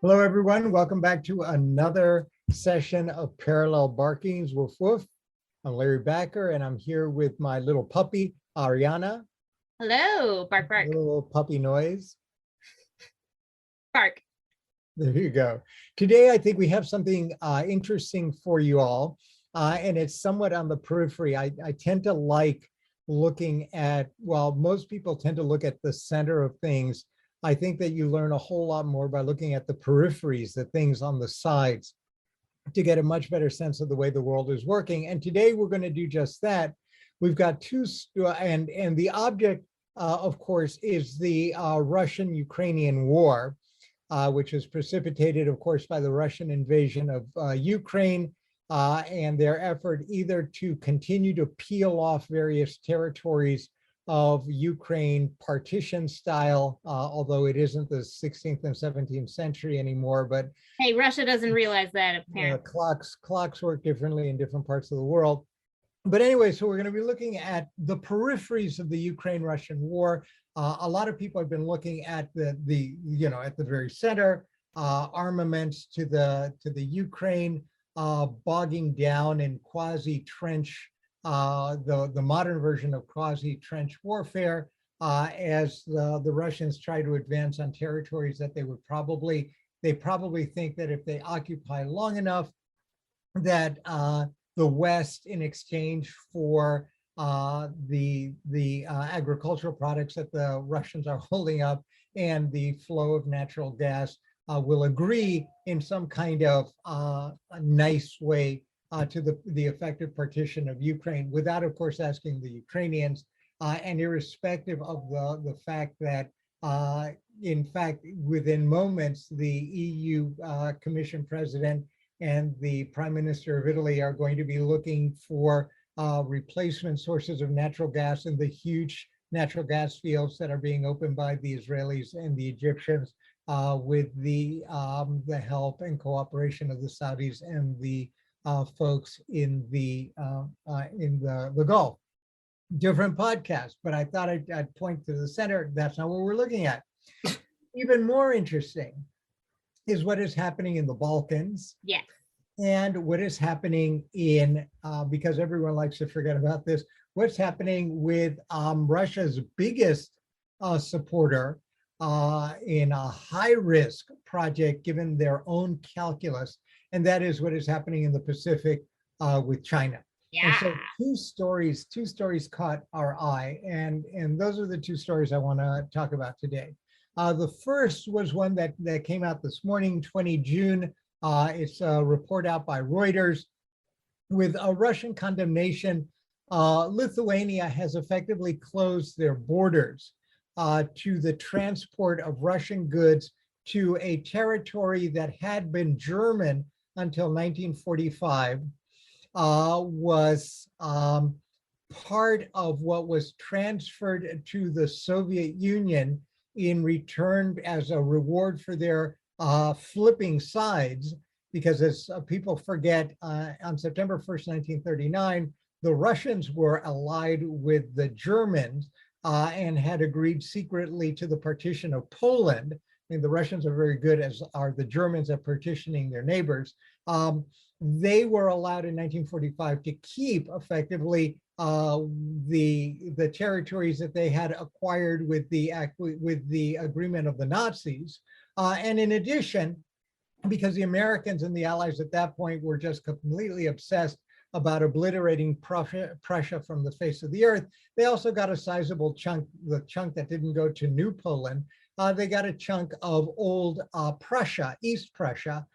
Hello, everyone. Welcome back to another session of Parallel Barkings. Woof, woof. I'm Larry Backer, and I'm here with my little puppy, Ariana. Hello, bark, bark, Little puppy noise. bark. There you go. Today, I think we have something interesting for you all, and it's somewhat on the periphery. I tend to like looking at, well, most people tend to look at the center of things. I think that you learn a whole lot more by looking at the peripheries, the things on the sides, to get a much better sense of the way the world is working. And today we're going to do just that. We've got and the object, of course, is the Russian-Ukrainian war, which was precipitated, of course, by the Russian invasion of Ukraine and their effort either to continue to peel off various territories of Ukraine partition style, although it isn't the 16th and 17th century anymore, but Hey, Russia doesn't realize that apparently. clocks work differently in different parts of the world. But anyway, so we're going to be looking at the peripheries of the Ukraine-Russian war. A lot of people have been looking at the at the very center, armaments to the Ukraine, bogging down in quasi-trench, the modern version of quasi-trench warfare, as the Russians try to advance on territories that they probably think that if they occupy long enough, that the West, in exchange for the agricultural products that the Russians are holding up and the flow of natural gas, will agree in some kind of a nice way to the effective partition of Ukraine, without, of course, asking the Ukrainians, and irrespective of the fact that, in fact, within moments, the EU Commission President and the Prime Minister of Italy are going to be looking for replacement sources of natural gas in the huge natural gas fields that are being opened by the Israelis and the Egyptians, with the help and cooperation of the Saudis and the folks in the Gulf. Different podcast, but I thought I'd point to the center. That's not what we're looking at. Even more interesting is what is happening in the Balkans. Yes. And what is happening in, because everyone likes to forget about this, what's happening with Russia's biggest supporter in a high-risk project, given their own calculus, and that is what is happening in the Pacific with China. Yeah. And so two stories caught our eye, and those are the two stories I want to talk about today. The first was one that came out this morning, 20 June. It's a report out by Reuters with a Russian condemnation. Lithuania has effectively closed their borders to the transport of Russian goods to a territory that had been German until 1945, was part of what was transferred to the Soviet Union in return as a reward for their flipping sides, because as people forget, on September 1st, 1939, the Russians were allied with the Germans and had agreed secretly to the partition of Poland. I mean, the Russians are very good, as are the Germans, at partitioning their neighbors. They were allowed in 1945 to keep effectively the territories that they had acquired with the agreement of the Nazis. And in addition, because the Americans and the Allies at that point were just completely obsessed about obliterating Prussia from the face of the earth, they also got a sizable chunk, the chunk that didn't go to New Poland. They got a chunk of old Prussia, East Prussia,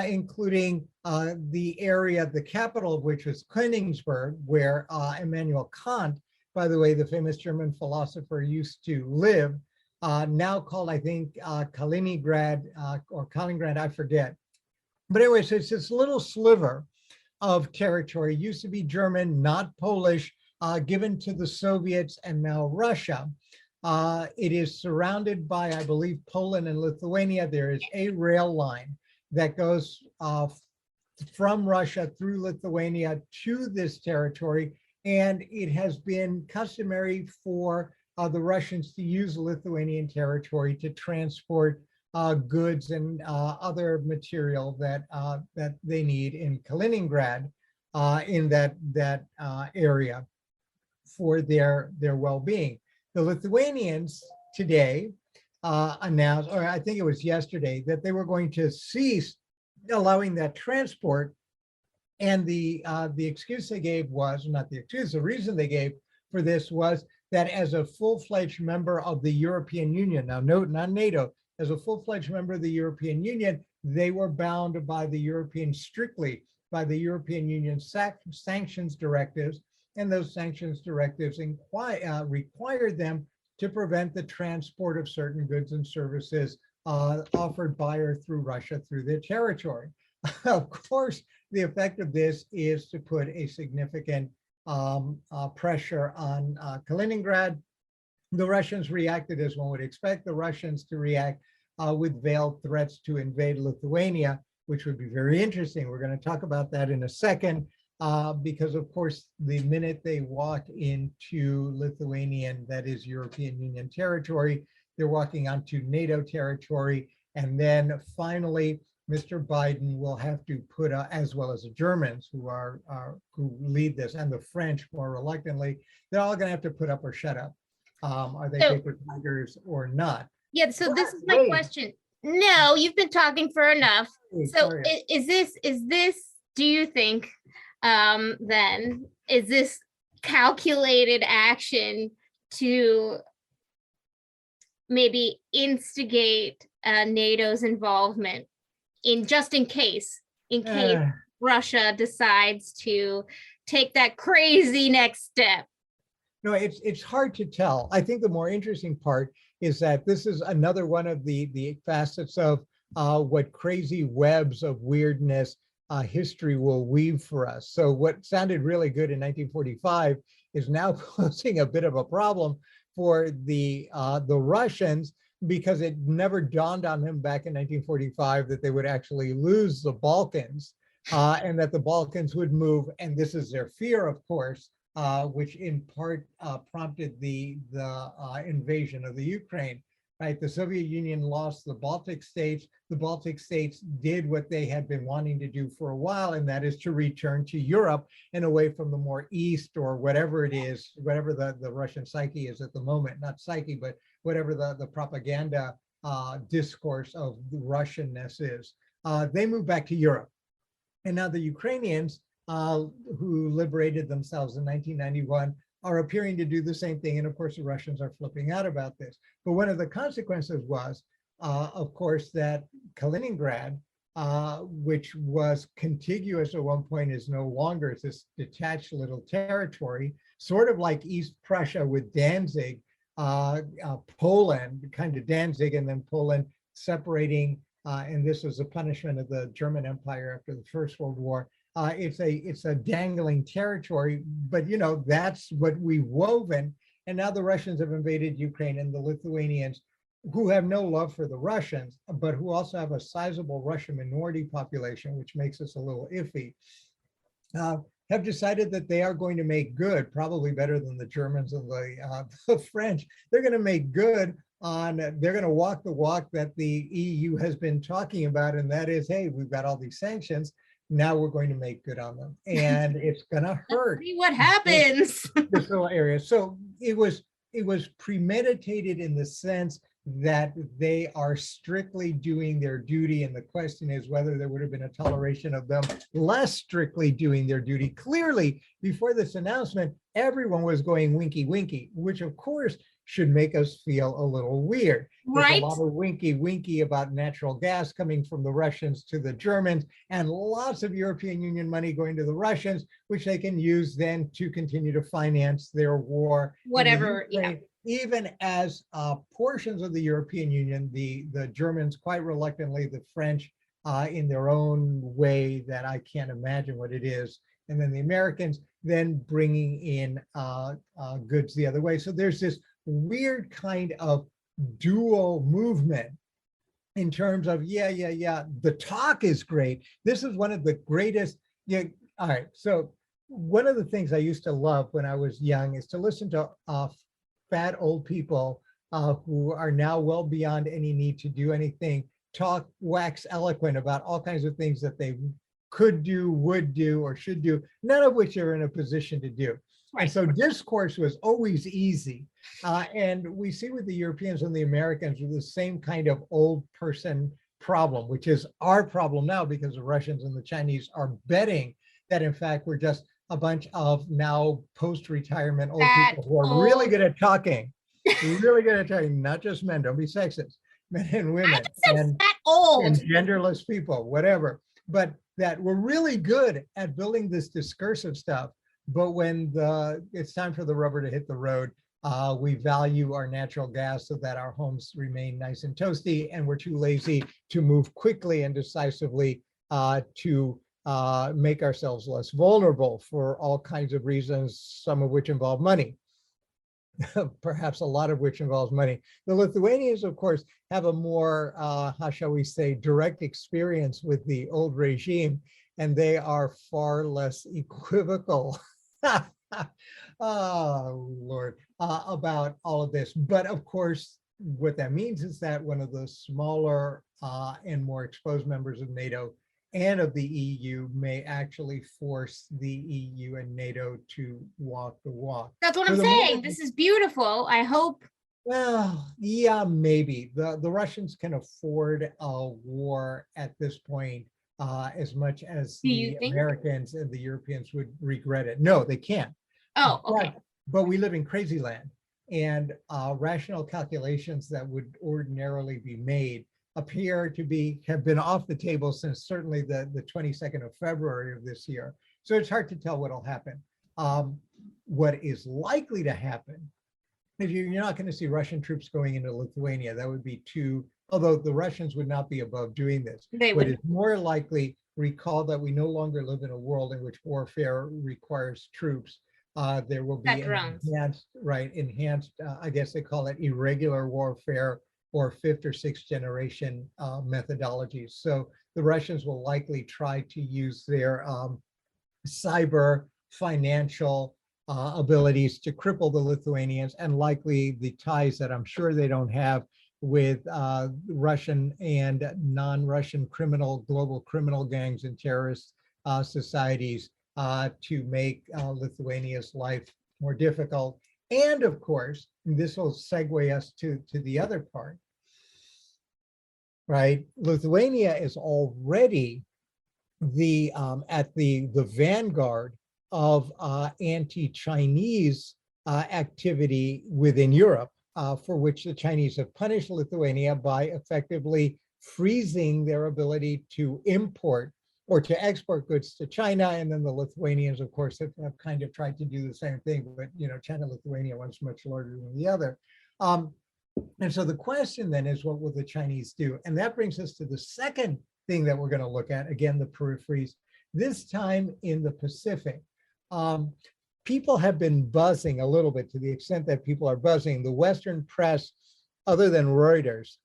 including the area, the capital of which was Königsberg, where Immanuel Kant, by the way, the famous German philosopher, used to live, now called, I think, Kaliningrad or Kaliningrad, I forget. But anyway, so it's this little sliver of territory, used to be German, not Polish, given to the Soviets and now Russia. It is surrounded by, I believe, Poland and Lithuania. There is a rail line that goes from Russia through Lithuania to this territory. And it has been customary for the Russians to use Lithuanian territory to transport goods and other material that they need in Kaliningrad, in that area for their well-being. The Lithuanians today announced, or I think it was yesterday, that they were going to cease allowing that transport. And the excuse they gave was, not the excuse, the reason they gave for this was that as a full-fledged member of the European Union, now note, not NATO, as a full-fledged member of the European Union, they were bound by the strictly by the European Union sanctions directives, and those sanctions directives required them to prevent the transport of certain goods and services offered by or through Russia through their territory. Of course, the effect of this is to put a significant pressure on Kaliningrad. The Russians reacted as one would expect the Russians to react with veiled threats to invade Lithuania, which would be very interesting. We're going to talk about that in a second, because of course, the minute they walk into Lithuanian, that is European Union territory, they're walking onto NATO territory. And then finally, Mr. Biden will have to put, as well as the Germans who lead this, and the French more reluctantly, they're all going to have to put up or shut up. Are they paper tigers or not? Yeah, so this is my question. No, you've been talking for enough. So is this, do you think, then, is this calculated action to maybe instigate NATO's involvement in case Russia decides to take that crazy next step? No, it's hard to tell. I think the more interesting part is that this is another one of the facets of what crazy webs of weirdness history will weave for us. So what sounded really good in 1945 is now posing a bit of a problem for the Russians, because it never dawned on them back in 1945 that they would actually lose the Balkans, and that the Balkans would move. And this is their fear, of course, which in part prompted the invasion of the Ukraine. Right, the Soviet Union lost the Baltic states. The Baltic states did what they had been wanting to do for a while, and that is to return to Europe and away from the more East, or whatever it is, whatever the Russian psyche is at the moment, not psyche, but whatever the propaganda discourse of Russianness is. They moved back to Europe. And now the Ukrainians, who liberated themselves in 1991, are appearing to do the same thing. And of course, the Russians are flipping out about this. But one of the consequences was, of course, that Kaliningrad, which was contiguous at one point, is no longer. It's this detached little territory, sort of like East Prussia with Danzig, Poland, kind of Danzig, and then Poland separating. And this was a punishment of the German Empire after the First World War. It's a dangling territory, but that's what we've woven. And now the Russians have invaded Ukraine, and the Lithuanians, who have no love for the Russians, but who also have a sizable Russian minority population, which makes us a little iffy, have decided that they are going to make good, probably better than the Germans and the French. They're going to make good they're going to walk the walk that the EU has been talking about, and that is, hey, we've got all these sanctions. Now we're going to make good on them, and it's going to hurt. See what happens. This little area. So it was premeditated in the sense that they are strictly doing their duty, and the question is whether there would have been a toleration of them less strictly doing their duty. Clearly, before this announcement, everyone was going winky winky, which of course should make us feel a little weird. There's a lot of winky winky about natural gas coming from the Russians to the Germans, and lots of European Union money going to the Russians, which they can use then to continue to finance their war. Whatever, yeah. Even as portions of the European Union, the Germans quite reluctantly, the French in their own way that I can't imagine what it is, and then the Americans then bringing in goods the other way. So there's this weird kind of dual movement in terms of, the talk is great. This is one of the greatest. All right. So one of the things I used to love when I was young is to listen to fat old people who are now well beyond any need to do anything, talk, wax eloquent about all kinds of things that they could do, would do, or should do, none of which are in a position to do. Right. And so discourse was always easy. And we see with the Europeans and the Americans with the same kind of old person problem, which is our problem now because the Russians and the Chinese are betting that in fact we're just a bunch of now post-retirement old people who are really good at talking, really good at talking, not just men, don't be sexist, men and women and genderless people, whatever, but that we're really good at building this discursive stuff. But when it's time for the rubber to hit the road, we value our natural gas so that our homes remain nice and toasty, and we're too lazy to move quickly and decisively to make ourselves less vulnerable for all kinds of reasons, some of which involve money. Perhaps a lot of which involves money. The Lithuanians, of course, have a more, how shall we say, direct experience with the old regime, and they are far less equivocal. Oh, Lord, about all of this. But of course, what that means is that one of the smaller and more exposed members of NATO and of the EU may actually force the EU and NATO to walk the walk. That's what I'm saying. This is beautiful. I hope. Well, yeah, maybe. The Russians can afford a war at this point as much as the Americans and the Europeans would regret it. No, they can't. Oh, okay. But we live in crazy land, and rational calculations that would ordinarily be made appear to have been off the table since certainly the 22nd of February of this year. So it's hard to tell what'll happen. What is likely to happen, if you're not going to see Russian troops going into Lithuania, that would be although the Russians would not be above doing this. What is more likely, recall that we no longer live in a world in which warfare requires troops. There will be enhanced, I guess they call it irregular warfare or 5th or 6th generation methodologies. So the Russians will likely try to use their cyber financial abilities to cripple the Lithuanians, and likely the ties that I'm sure they don't have with Russian and non-Russian global criminal gangs and terrorist societies to make Lithuania's life more difficult. And of course, this will segue us to the other part, right? Lithuania is already at the vanguard of anti-Chinese activity within Europe, for which the Chinese have punished Lithuania by effectively freezing their ability to import or to export goods to China. And then the Lithuanians, of course, have kind of tried to do the same thing, but China, Lithuania, one's much larger than the other. And so the question then is, what will the Chinese do? And that brings us to the second thing that we're going to look at, again, the peripheries, this time in the Pacific. People have been buzzing a little bit, to the extent that people are buzzing. The Western press, other than Reuters,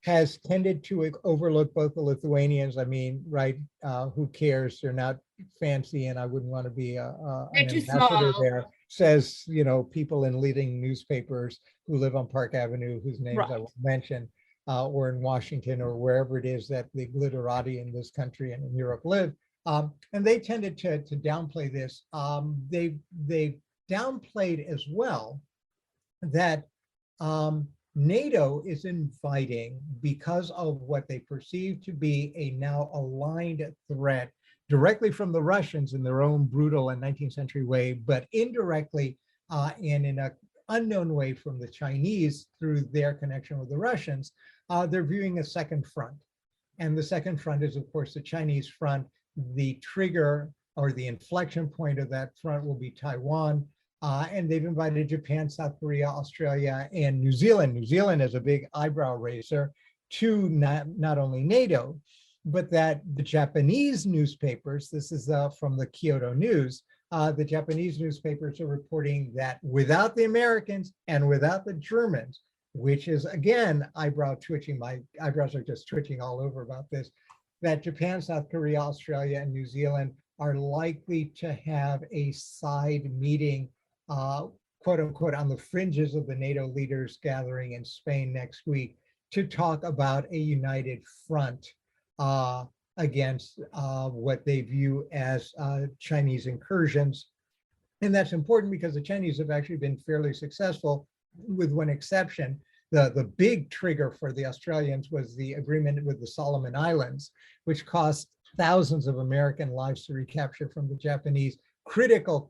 has tended to overlook both the Lithuanians. I mean, right, who cares? They're not fancy, and I wouldn't want to be an ambassador there. Says, people in leading newspapers who live on Park Avenue, whose names I won't mention, or in Washington or wherever it is that the glitterati in this country and in Europe live. And they tended to downplay this. They downplayed as well that NATO is inviting, because of what they perceive to be a now aligned threat directly from the Russians in their own brutal and 19th century way, but indirectly and in an unknown way from the Chinese through their connection with the Russians. They're viewing a second front. And the second front is, of course, the Chinese front. The trigger or the inflection point of that front will be Taiwan. And they've invited Japan, South Korea, Australia, and New Zealand. New Zealand is a big eyebrow raiser to not only NATO, but that the Japanese newspapers, this is from the Kyoto News, the Japanese newspapers are reporting that without the Americans and without the Germans, which is, again, eyebrow twitching, my eyebrows are just twitching all over about this, that Japan, South Korea, Australia, and New Zealand are likely to have a side meeting quote unquote, on the fringes of the NATO leaders gathering in Spain next week to talk about a united front against what they view as Chinese incursions. And that's important because the Chinese have actually been fairly successful, with one exception. The big trigger for the Australians was the agreement with the Solomon Islands, which cost thousands of American lives to recapture from the Japanese. Critical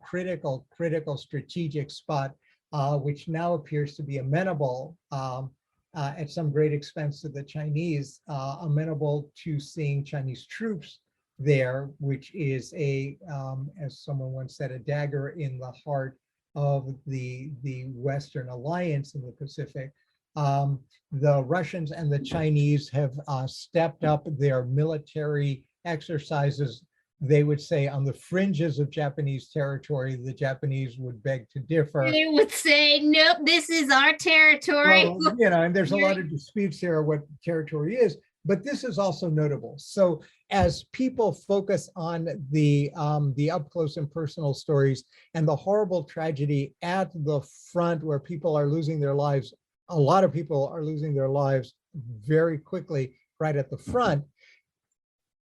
strategic spot, which now appears to be amenable at some great expense to the Chinese, amenable to seeing Chinese troops there, which is as someone once said, a dagger in the heart of the Western alliance in the Pacific. The Russians and the Chinese have stepped up their military exercises. They would say on the fringes of Japanese territory. The Japanese would beg to differ. They would say, nope, this is our territory. Well, and there's a lot of disputes here of what territory is, but this is also notable. So as people focus on the up close and personal stories and the horrible tragedy at the front where people are losing their lives, a lot of people are losing their lives very quickly right at the front.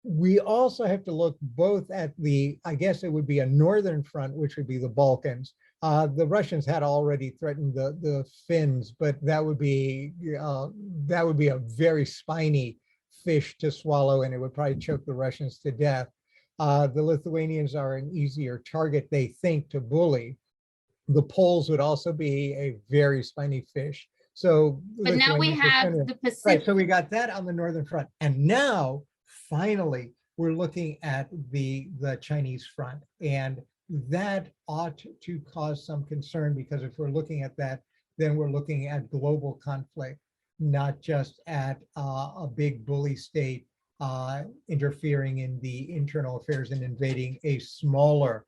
We also have to look both at I guess it would be a northern front, which would be the Balkans. The Russians had already threatened the Finns, but that would be a very spiny fish to swallow, and it would probably choke the Russians to death. The Lithuanians are an easier target, they think, to bully. The Poles would also be a very spiny fish. So, but now we have the Pacific. Right, so we got that on the northern front, and now finally we're looking at the Chinese front, and that ought to cause some concern, because if we're looking at that, then we're looking at global conflict, not just at a big bully state interfering in the internal affairs and invading a smaller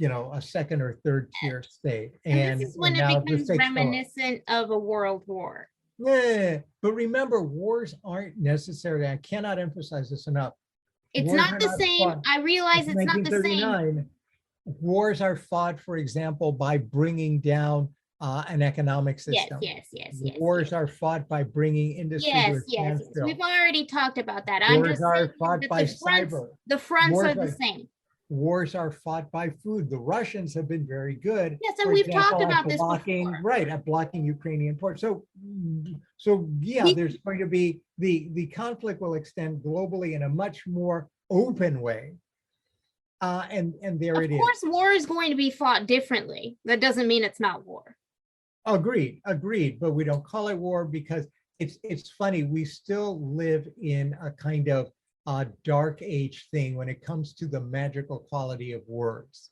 a second or third tier state. And this is when it becomes reminiscent of a world war. Yeah, but remember, wars aren't necessarily, I cannot emphasize this enough. It's not the same. I realize it's not the same. Wars are fought, for example, by bringing down an economic system. Yes. Wars are fought by bringing industry to a standstill. We've already talked about that. Wars are fought by cyber. The fronts are the same. Wars are fought by food. The Russians have been very good. Yes, and we've talked about this before. Right, at blocking Ukrainian ports. So yeah, there's going to be the conflict will extend globally in a much more open way. And there it is. Of course, war is going to be fought differently. That doesn't mean it's not war. Agreed. But we don't call it war because it's funny. We still live in a kind of dark age thing when it comes to the magical quality of words.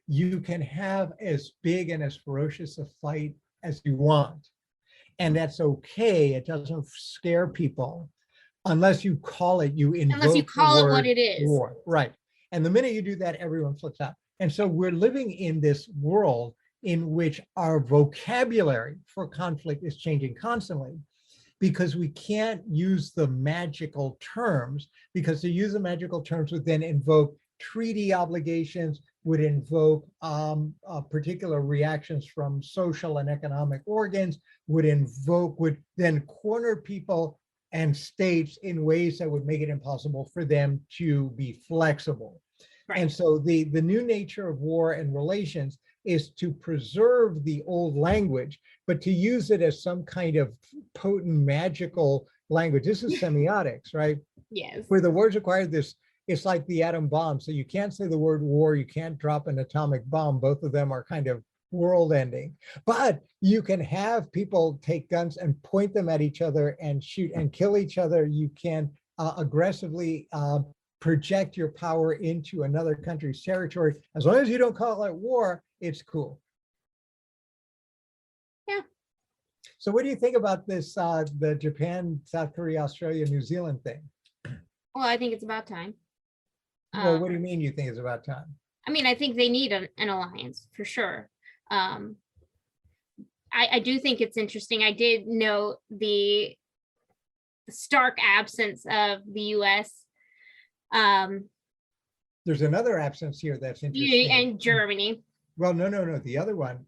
You can have as big and as ferocious a fight as you want, and that's okay. It doesn't scare people unless you call it, unless you call it what it is. War. Right. And the minute you do that, everyone flips out. And so we're living in this world in which our vocabulary for conflict is changing constantly, because we can't use the magical terms, because to use the magical terms would then invoke treaty obligations, would invoke particular reactions from social and economic organs, would then corner people and states in ways that would make it impossible for them to be flexible. Right. And so the new nature of war and relations is to preserve the old language, but to use it as some kind of potent magical language. This is semiotics, right? Yes. Where the words require this, it's like the atom bomb. So you can't say the word war, you can't drop an atomic bomb. Both of them are kind of world ending, but you can have people take guns and point them at each other and shoot and kill each other. You can aggressively project your power into another country's territory. As long as you don't call it war, it's cool. Yeah. So what do you think about this, the Japan, South Korea, Australia, New Zealand thing? Well, I think it's about time. Well, what do you mean you think it's about time? I mean, I think they need an alliance for sure. I do think it's interesting. I did note the stark absence of the U.S. There's another absence here that's interesting. And Germany. Well, no. The other one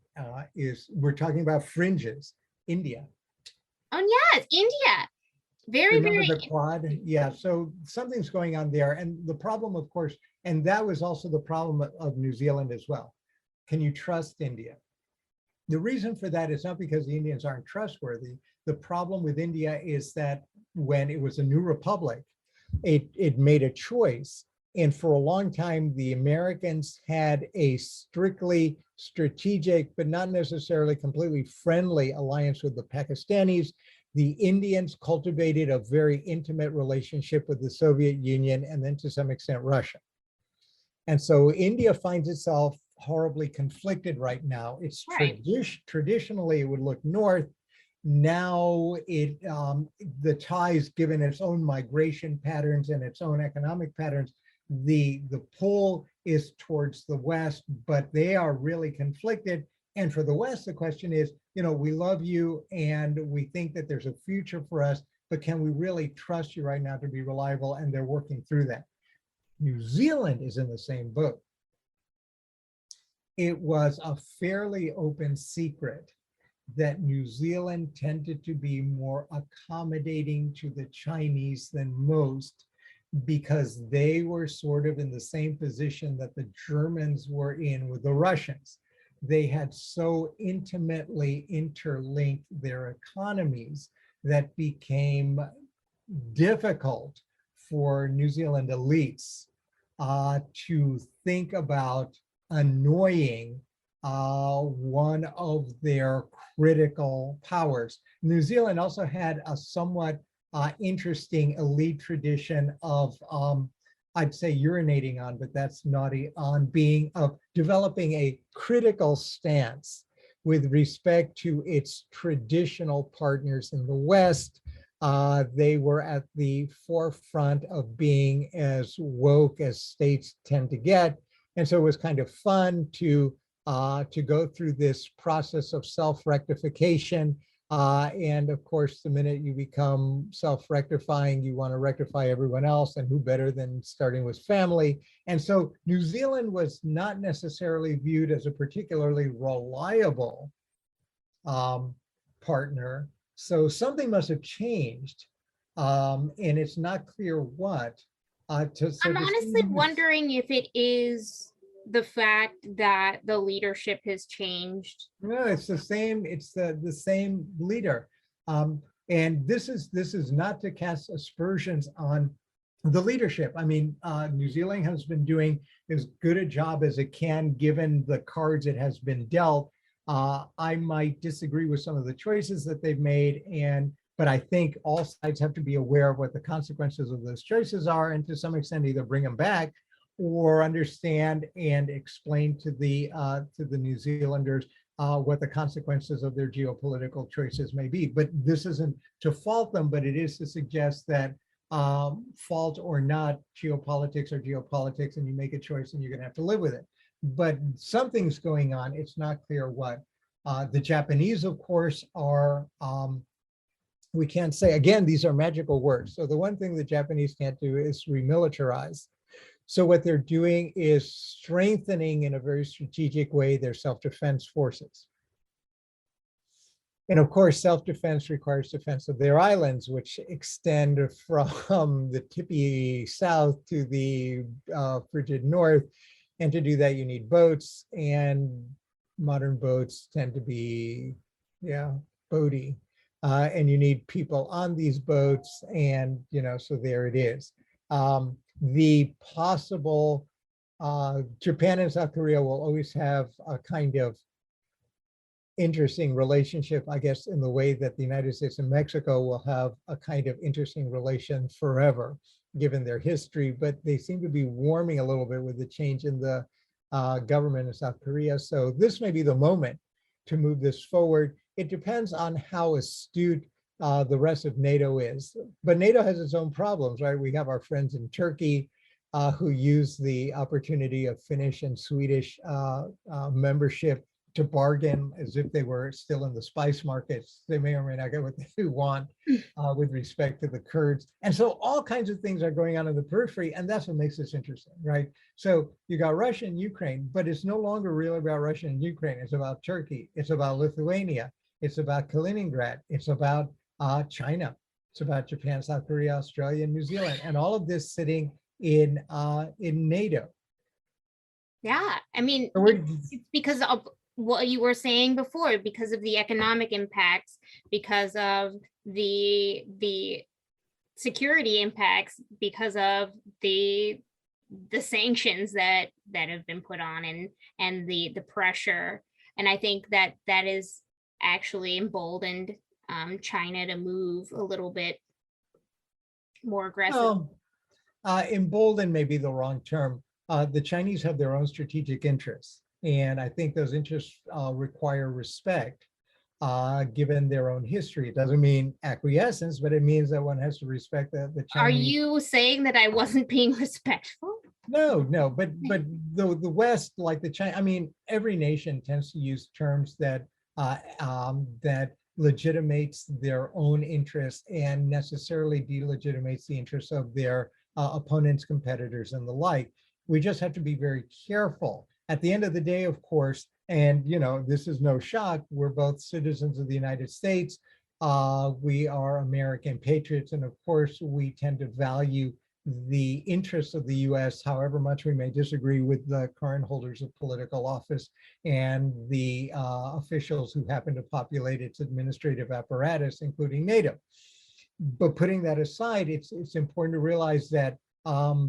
is, we're talking about fringes, India. Oh, yes, India. Very, Remember the very. Quad? Yeah, so something's going on there. And the problem, of course, and that was also the problem of New Zealand as well. Can you trust India? The reason for that is not because the Indians aren't trustworthy. The problem with India is that when it was a new republic, it made a choice. And for a long time, the Americans had a strictly strategic, but not necessarily completely friendly alliance with the Pakistanis. The Indians cultivated a very intimate relationship with the Soviet Union and then to some extent Russia. And so India finds itself horribly conflicted right now. It's Right. traditionally it would look north. Now the ties, given its own migration patterns and its own economic patterns, the pull is towards the west, but they are really conflicted. And for the West, the question is, we love you and we think that there's a future for us, but can we really trust you right now to be reliable? And they're working through that. New Zealand is in the same boat. It was a fairly open secret that New Zealand tended to be more accommodating to the Chinese than most, because they were sort of in the same position that the Germans were in with the Russians. They had so intimately interlinked their economies that became difficult for New Zealand elites to think about annoying one of their critical powers. New Zealand also had a somewhat interesting elite tradition of, I'd say urinating on, but that's naughty, on being of developing a critical stance with respect to its traditional partners in the West. They were at the forefront of being as woke as states tend to get. And so it was kind of fun to go through this process of self-rectification. And of course, the minute you become self-rectifying, you want to rectify everyone else, and who better than starting with family. And so New Zealand was not necessarily viewed as a particularly reliable partner. So something must have changed, and it's not clear what. I'm honestly wondering if it is the fact that the leadership has changed. No, it's the same. It's the same leader, and this is not to cast aspersions on the leadership. I mean, New Zealand has been doing as good a job as it can given the cards it has been dealt. I might disagree with some of the choices that they've made, but I think all sides have to be aware of what the consequences of those choices are, and to some extent either bring them back or understand and explain to the New Zealanders what the consequences of their geopolitical choices may be. But this isn't to fault them, but it is to suggest that fault or not, geopolitics are geopolitics, and you make a choice and you're going to have to live with it. But something's going on. It's not clear what. The Japanese, of course, are, we can't say, again, these are magical words. So the one thing the Japanese can't do is remilitarize. So what they're doing is strengthening in a very strategic way their self-defense forces. And of course, self-defense requires defense of their islands, which extend from the tippy south to the frigid north. And to do that, you need boats, and modern boats tend to be, boaty. And you need people on these boats, and, so there it is. The possible, Japan and South Korea will always have a kind of interesting relationship, I guess, in the way that the United States and Mexico will have a kind of interesting relation forever, given their history, but they seem to be warming a little bit with the change in the government in South Korea. So this may be the moment to move this forward. It depends on how astute the rest of NATO is. But NATO has its own problems, right? We have our friends in Turkey who use the opportunity of Finnish and Swedish membership to bargain as if they were still in the spice markets. They may or may not get what they want with respect to the Kurds. And so all kinds of things are going on in the periphery, and that's what makes this interesting, right? So you got Russia and Ukraine, but it's no longer really about Russia and Ukraine. It's about Turkey. It's about Lithuania. It's about Kaliningrad. It's about China. It's about Japan, South Korea, Australia, and New Zealand, and all of this sitting in NATO. Yeah, I mean, it's because of what you were saying before, because of the economic impacts, because of the security impacts, because of the sanctions that have been put on, and the pressure. And I think that is actually emboldened China to move a little bit more aggressive. Well, emboldened may be the wrong term. The Chinese have their own strategic interests, and I think those interests require respect, given their own history. It doesn't mean acquiescence, but it means that one has to respect the Chinese. Are you saying that I wasn't being respectful? No, but the West, like the China, I mean, every nation tends to use terms that that legitimates their own interests and necessarily delegitimates the interests of their opponents, competitors, and the like. We just have to be very careful. At the end of the day, of course, and this is no shock, we're both citizens of the United States. We are American patriots, and of course, we tend to value the interests of the US, however much we may disagree with the current holders of political office and the officials who happen to populate its administrative apparatus, including NATO. But putting that aside, it's important to realize that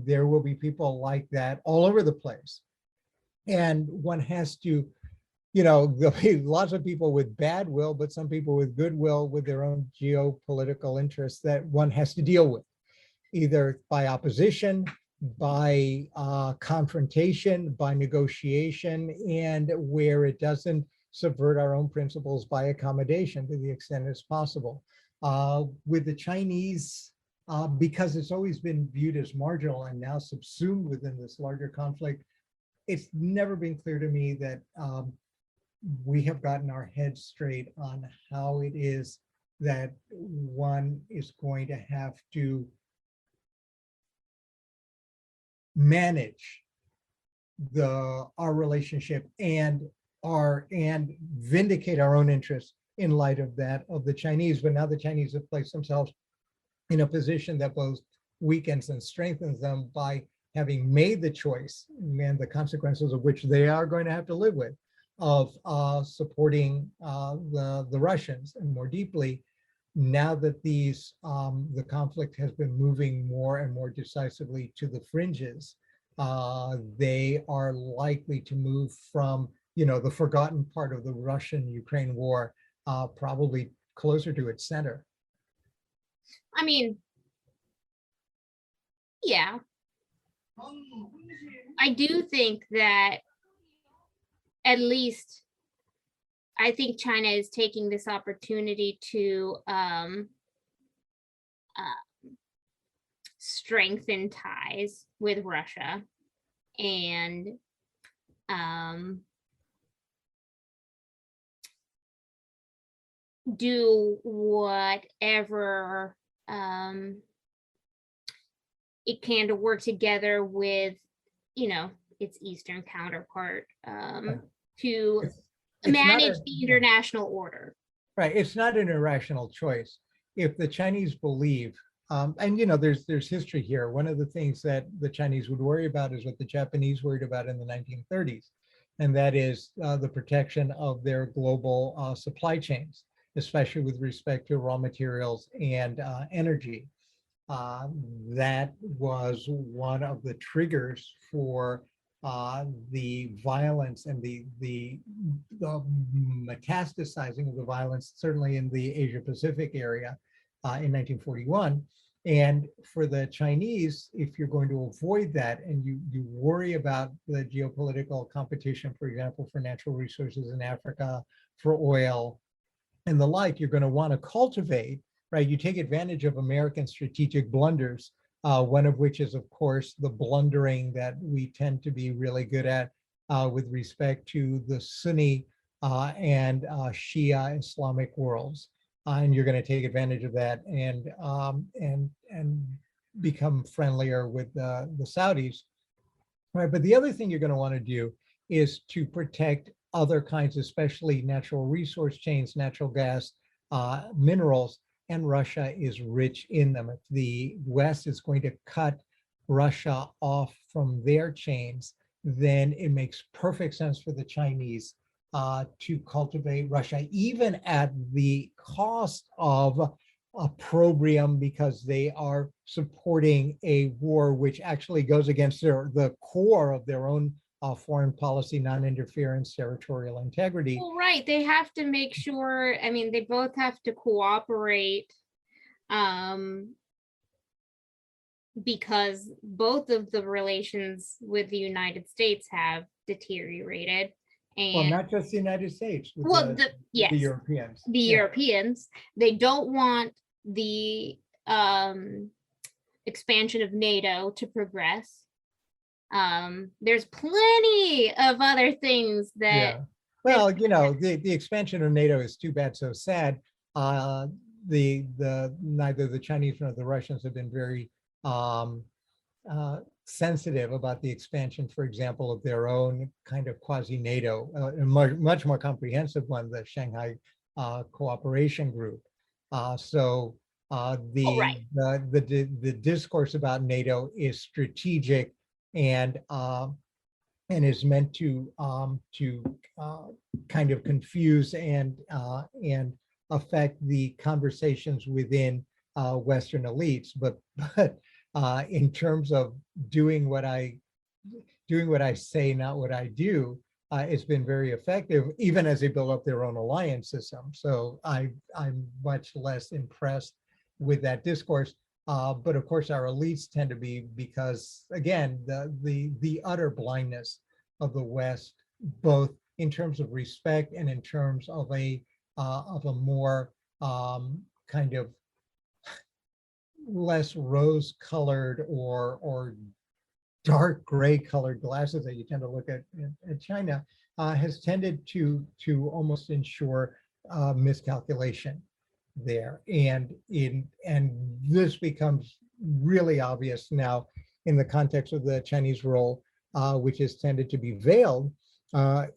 there will be people like that all over the place. And one has to, there'll be lots of people with bad will, but some people with goodwill with their own geopolitical interests that one has to deal with, either by opposition, by confrontation, by negotiation, and where it doesn't subvert our own principles, by accommodation to the extent as possible. With the Chinese, because it's always been viewed as marginal and now subsumed within this larger conflict, it's never been clear to me that we have gotten our heads straight on how it is that one is going to have to manage our relationship and vindicate our own interests in light of that of the Chinese. But now the Chinese have placed themselves in a position that both weakens and strengthens them by having made the choice, and the consequences of which they are going to have to live with, of supporting the Russians. And more deeply, now that the conflict has been moving more and more decisively to the fringes, they are likely to move from the forgotten part of the Russian-Ukraine war probably closer to its center. I mean, yeah, I do think that at least I think China is taking this opportunity to strengthen ties with Russia and do whatever it can to work together with its eastern counterpart to manage the international order. Right, it's not an irrational choice. If the Chinese believe, and there's history here. One of the things that the Chinese would worry about is what the Japanese worried about in the 1930s, and that is the protection of their global supply chains, especially with respect to raw materials and energy. That was one of the triggers for the violence and the metastasizing of the violence, certainly in the Asia-Pacific area in 1941. And for the Chinese, if you're going to avoid that and you worry about the geopolitical competition, for example, for natural resources in Africa, for oil and the like, you're going to want to cultivate, right? You take advantage of American strategic blunders, one of which is, of course, the blundering that we tend to be really good at with respect to the Sunni and Shia Islamic worlds. And you're going to take advantage of that and become friendlier with the Saudis. Right. But the other thing you're going to want to do is to protect other kinds, especially natural resource chains, natural gas, minerals, and Russia is rich in them. If the West is going to cut Russia off from their chains, then it makes perfect sense for the Chinese to cultivate Russia, even at the cost of opprobrium, because they are supporting a war which actually goes against the core of their own foreign policy, non-interference, territorial integrity. Well, right. They have to make sure, I mean, they both have to cooperate because both of the relations with the United States have deteriorated. And well, not just the United States. Well, yes, the Europeans. The Europeans, they don't want the expansion of NATO to progress. There's plenty of other things that. Yeah. Well, you know, the expansion of NATO is too bad, so sad. Neither the Chinese nor the Russians have been very sensitive about the expansion, for example, of their own kind of quasi-NATO, a much more comprehensive one, the Shanghai Cooperation Group. The discourse about NATO is strategic and is meant to kind of confuse and affect the conversations within Western elites, but in terms of doing what I say, not what I do, it's been very effective, even as they build up their own alliance system. So I'm much less impressed with that discourse. But of course, our elites tend to be, because again, the utter blindness of the West, both in terms of respect and in terms of a more kind of less rose-colored or dark gray-colored glasses that you tend to look at China, has tended to almost ensure miscalculation there, and this becomes really obvious now in the context of the Chinese role, which has tended to be veiled as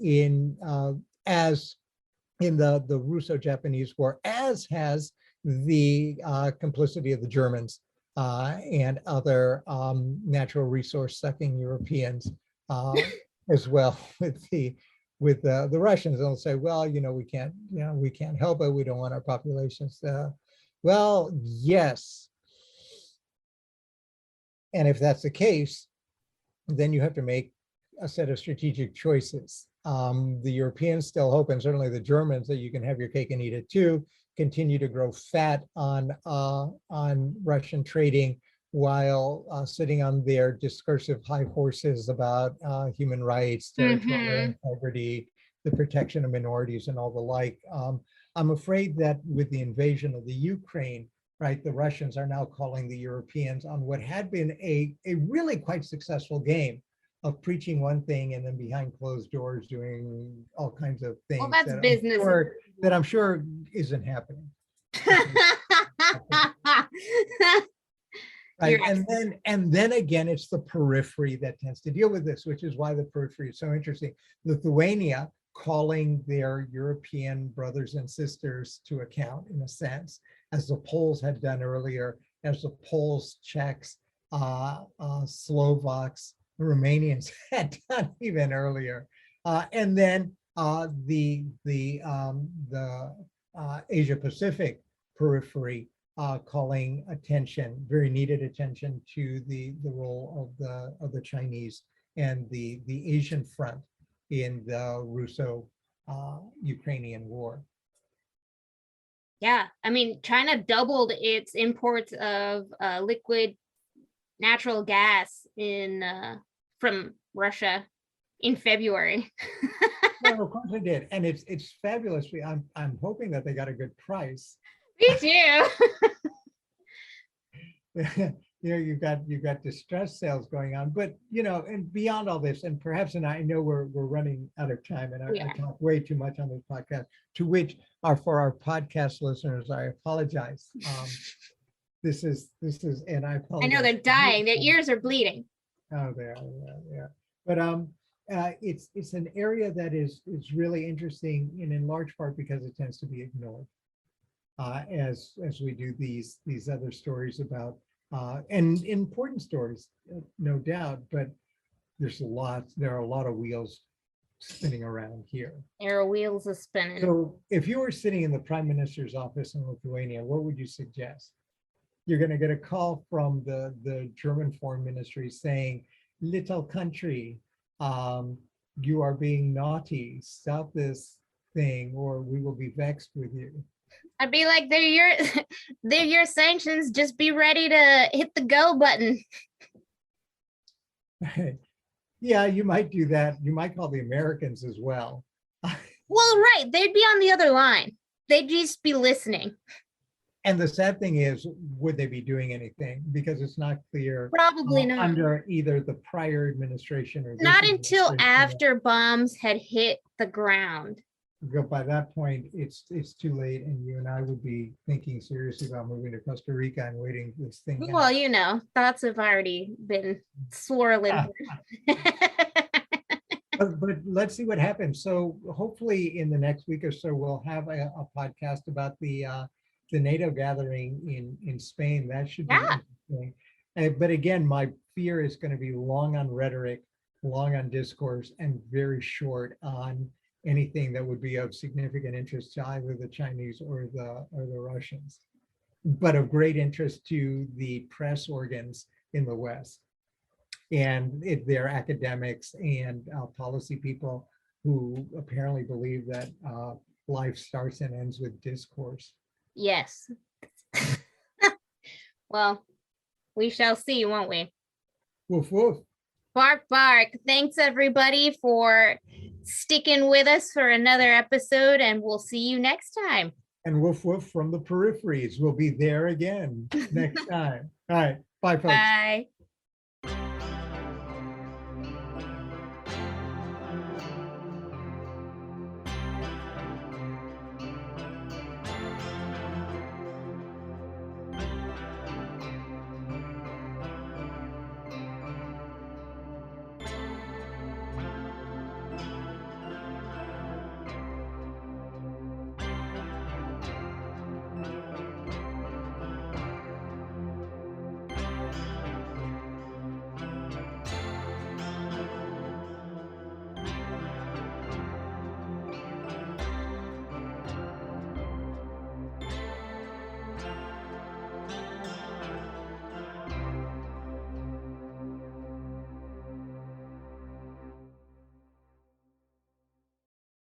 in the Russo-Japanese War, as has the complicity of the Germans and other natural resource sucking Europeans as well with the Russians. They'll say, well, we can't help it. We don't want our populations to. Well, yes. And if that's the case, then you have to make a set of strategic choices. The Europeans still hope, and certainly the Germans, that you can have your cake and eat it too, continue to grow fat on Russian trading while sitting on their discursive high horses about human rights, territorial integrity, the protection of minorities, and all the like. I'm afraid that with the invasion of the Ukraine, right, the Russians are now calling the Europeans on what had been a really quite successful game of preaching one thing and then behind closed doors doing all kinds of things. Well, that's business. That I'm sure isn't happening. Right. And then again, it's the periphery that tends to deal with this, which is why the periphery is so interesting. Lithuania calling their European brothers and sisters to account, in a sense, as the Poles had done earlier, as the Poles, Czechs, Slovaks, the Romanians had done even earlier, and then the Asia Pacific periphery calling attention, very needed attention, to the role of the Chinese and the Asian front in the Russo-Ukrainian war. Yeah, I mean, China doubled its imports of liquid natural gas from Russia in February. Well, of course they did, and it's fabulous. I'm hoping that they got a good price. Me too. you've got distress sales going on, but and beyond all this, and perhaps, and I know we're running out of time, and I talk way too much on this podcast, to which for our podcast listeners, I apologize. This is, and I apologize. I know they're dying. Their ears are bleeding. Oh, they are, yeah. But it's an area that is really interesting, and in large part because it tends to be ignored. As we do these other stories about and important stories, no doubt, but there are a lot of wheels spinning around here. There are wheels are spinning. So if you were sitting in the Prime Minister's office in Lithuania, what would you suggest? You're going to get a call from the German Foreign Ministry saying, little country, you are being naughty, stop this thing, or we will be vexed with you. I'd be like, they're your sanctions. Just be ready to hit the go button. Yeah, you might do that. You might call the Americans as well. Well, right. They'd be on the other line. They'd just be listening. And the sad thing is, would they be doing anything? Because it's not clear. Probably not. Under either the prior administration or not until after bombs had hit the ground. By that point, it's too late, and you and I would be thinking seriously about moving to Costa Rica and waiting this thing well, out. Thoughts have already been swirling. But let's see what happens. So hopefully in the next week or so, we'll have a podcast about the NATO gathering in Spain. That should be interesting. But again, my fear is going to be long on rhetoric, long on discourse, and very short on anything that would be of significant interest to either the Chinese or the Russians, but of great interest to the press organs in the West and their academics and policy people who apparently believe that life starts and ends with discourse. Yes. Well, we shall see, won't we? Woof, woof. Bark, bark. Thanks, everybody, for sticking with us for another episode, and we'll see you next time. And woof, woof from the Peripheries. We'll be there again next time. All right. Bye, folks. Bye.